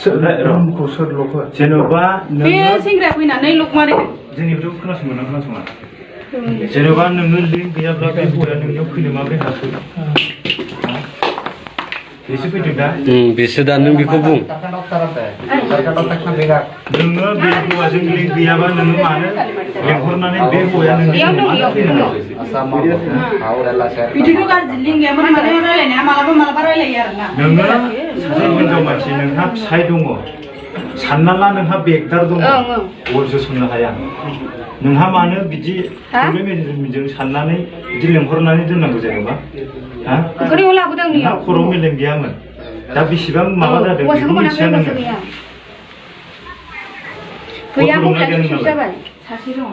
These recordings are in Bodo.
रुमखौ सोर ल'खो जेन'बा बे सेंग्राया फैनानै लक मारे जोंनिफ्राय खोनासंगोन खोनासङा जेन'बा नोङो लिंक गैयाब्ला बे हौवाया नोंनियाव फैनो माबोरै हाखो बेसो फैदों दा बेसो दा नों बेखौ बुं नोङो बे हौवाजों लिंक गैयाबा नोङो मानो लेंहरनानै बे हौवाया नोंनि मानो फैनो बिदिथ' गाज्रि लिंक गैयामोन माने रायलायनाया मालाबा मालाबा रायलायो आरोना नोङो सासे हिनजाव मानसि नोंहा फिसाय दङ सानना ला नोंहा बेगदार दङ अरजो संनो हाया नोंहा मानो बिदि प्रब्लेम साननानै बिदि लेंहरनानै दोननांगौ जेनेबा ओंख्रियाव लाबोदों नोंहा खर'आव मेलेम गैयामोन दा बेसेबां माबा जादों बेखौ मिथिया नोङो गैया गथ'आ जाबाय सासे दङ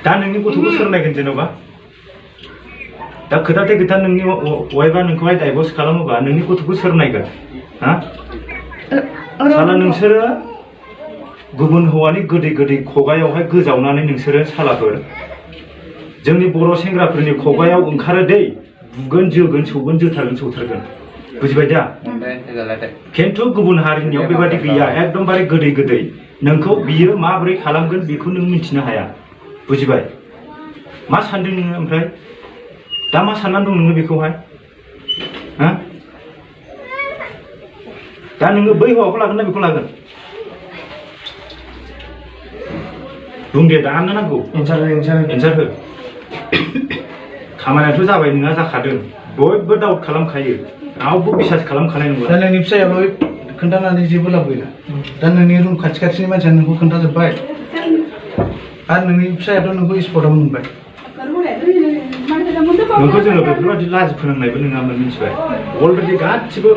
दा नोंनि गथ'खौ सोर नायगोन जेनेबा दा खोथाथे खोथा नोंनि वाइफआ नोंखौहाय डाइभर्स खालामोबा नोंनि गथ'खौ सोर नायगोन साला नोंसोरो गुबुन हौवानि गोदै गोदै खगायावहाय गोजावनानै नोंसोरो सालाफोर जोंनि बर' सेंग्राफोरनि खगायाव ओंखारो दै बुगोन जोगोन सौगोन जोथारगोन सौथारगोन बुजिबाय दा खिन्थु गुबुन हारिनियाव बेबादि गैया एकदमबारे गोदै गोदै नोंखौ बियो माबोरै खालामगोन बेखौ नों मिथिनो हाया बुजिबाय मा सानदों नोङो ओमफ्राय दा मा साननानै दं नोङो बेखौहाय दा नोङो बै हौवाखौ लागोन ना बेखौ लागोन बुं दे दानो नांगौ एन्सार हो खामानियाथ' जाबाय नोंहा जाखादों बयबो डाउट खालामखायो रावबो बिसास खालामखानाय नंला दा नोंनि फिसायाबो खोन्थानानै जेबो लाब गैला दा नोंनि रुम खाथि खाथिनि मानसिया नोंखौ खोन्थाजोब्बाय आरो नोंनि फिसायाथ' नोंखौ स्पटआव मोनबाय नोंखौ जोङो बेफोरबायदि लाजि फोनांनायबो नङामोन मिथिबाय अलरेडि गासिबो